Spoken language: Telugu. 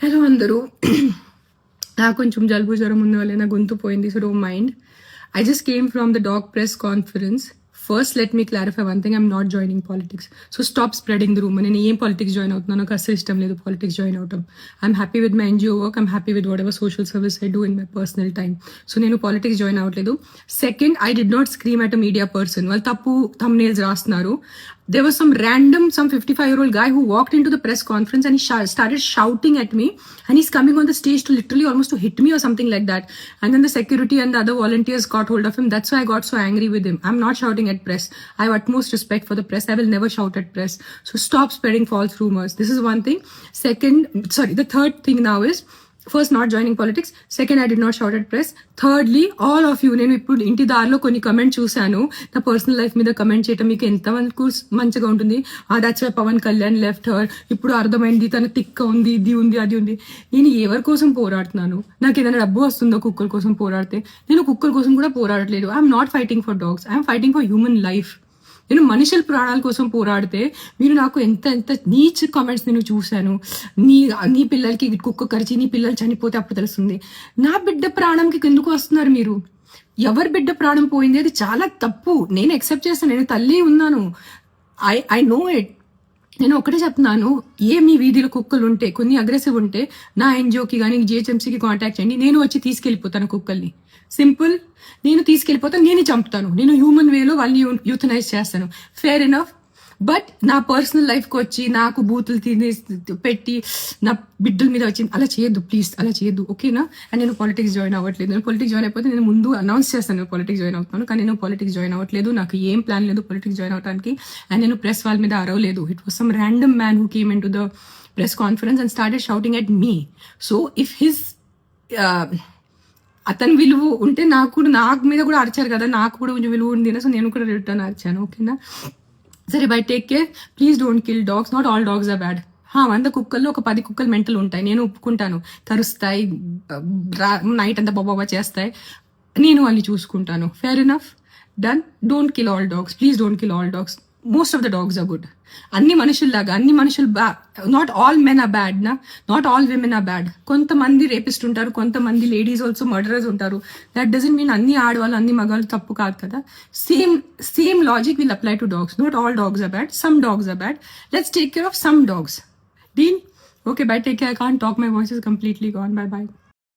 హలో అందరూ. నాకు కొంచెం జలుబు జ్వరం ఉన్న వల్ల నా గొంతు పోయింది, so don't mind. I just came from the dog press conference. First, let me clarify one thing. I'm not joining politics. So stop spreading the rumor. నేను ఏం పాలిటిక్స్ జాయిన్ అవుతున్నాను, నాకు అసలు ఇష్టం లేదు పాలిటిక్స్ జాయిన్ అవటం. I'm happy with my NGO work. I'm happy with whatever social service I do in my personal time. So నేను పాలిటిక్స్ జాయిన్ అవ్వట్లేదు. Second, I did not scream at a media person. వాళ్ళు తప్పు thumbnails రాస్తున్నారు. There was some 55-year-old guy who walked into the press conference and he started shouting at me, and he's coming on the stage to literally almost to hit me or something like that. And then the security and the other volunteers got hold of him. That's why I got so angry with him. I'm not shouting at press. I have utmost respect for the press. I will never shout at press. So stop spreading false rumors. This is one thing. The third thing now is, first not joining politics. Second, I did not shout at press. Thirdly, all of you, నేను ఇప్పుడు ఇంటి దారిలో కొన్ని కమెంట్ చూశాను. నా పర్సనల్ లైఫ్ మీద కమెంట్ చేయటం మీకు ఎంతమందికి మంచిగా ఉంటుంది. That's why Pawan Kalyan left her. ఇప్పుడు అర్థమైంది తన తిక్క ఉంది, ఇది ఉంది, అది ఉంది. నేను ఎవరి కోసం పోరాడుతున్నాను? నాకు ఏదైనా డబ్బు వస్తుందో కుక్కల కోసం పోరాడితే? నేను కుక్కల కోసం కూడా పోరాడట్లేదు. I'm not fighting for dogs, I'm fighting for human life. నేను మనుషుల ప్రాణాల కోసం పోరాడితే మీరు నాకు ఎంత నీచ్ కామెంట్స్ నేను చూశాను. నీ పిల్లలకి కుక్క కరిచి నీ పిల్లలు చనిపోతే అప్పుడు తెలుస్తుంది. నా బిడ్డ ప్రాణంకి ఎందుకు వస్తున్నారు మీరు? ఎవరి బిడ్డ ప్రాణం పోయింది అది చాలా తప్పు. నేను యాక్సెప్ట్ చేస్తాను, నేను తల్లి ఉన్నాను. I know it. నేను ఒకటే చెప్తున్నాను, మీ వీధిలో కుక్కలు ఉంటే, కొన్ని అగ్రెసివ్ ఉంటే నా ఎన్జిఓకి కానీ జిహెచ్ఎంసీకి కాంటాక్ట్ చేయండి. నేను వచ్చి తీసుకెళ్ళిపోతాను కుక్కల్ని. సింపుల్. నేను తీసుకెళ్ళిపోతాను, నేను చంపుతాను. నేను హ్యూమన్ వేలో వాళ్ళని యూథనైజ్ చేస్తాను. Fair enough. బట్ నా పర్సనల్ లైఫ్కి వచ్చి నాకు బూతులు పెట్టి నా బిడ్డల మీద వచ్చి అలా చేయొద్దు ప్లీజ్, అలా చేయొద్దు, ఓకేనా? అండ్ నేను పాలిటిక్స్ జాయిన్ అవ్వట్లేదు. నేను పాలిటిక్స్ జాయిన్ అయిపోతే నేను ముందు అనౌన్స్ చేస్తాను నేను పాలిటిక్స్ జాయిన్ అవుతాను. కానీ నేను పాలిటిక్స్ జాయిన్ అవ్వట్లేదు. నాకు ఏం ప్లాన్ లేదు పాలిటిక్స్ జాయిన్ అవడానికి. అండ్ నేను ప్రెస్ వాళ్ళ మీద అరవలేదు. It was some random man who came into the press conference and started shouting at me. So if his అతని విలువ ఉంటే నాకు మీద కూడా అరిచారు కదా, నాకు కూడా కొంచెం విలువ ఉంది. సో నేను కూడా రిటర్న్ అరిచాను, ఓకేనా? సరే, bye, take care. Please don't kill dogs. Not all dogs are bad. 100 కుక్కల్లో ఒక 10 కుక్కలు మెంటల్ ఉంటాయి, నేను ఒప్పుకుంటాను. కరుస్తాయి, నైట్ అంతా బాబా చేస్తాయి, నేను వాళ్ళని చూసుకుంటాను. Fair enough, done. Don't kill all dogs, please don't kill all dogs. Most of the dogs are good. అన్ని మనుషుల్లాగా అన్ని మనుషులు not all men are bad నా, not all women are bad. కొంతమంది రేపిస్ట్ ఉంటారు, కొంతమంది లేడీస్ ఆల్సో మర్డరర్స్ ఉంటారు. దట్ డజంట్ మీన్ అన్ని ఆడవాళ్ళు అన్ని మగవాళ్ళు తప్పు కాదు కదా. Same logic will apply to dogs. Not all dogs are bad, some dogs are bad. Let's take care of some dogs. Deal? Okay, by, take care. I can't talk, my voice is completely gone. By by.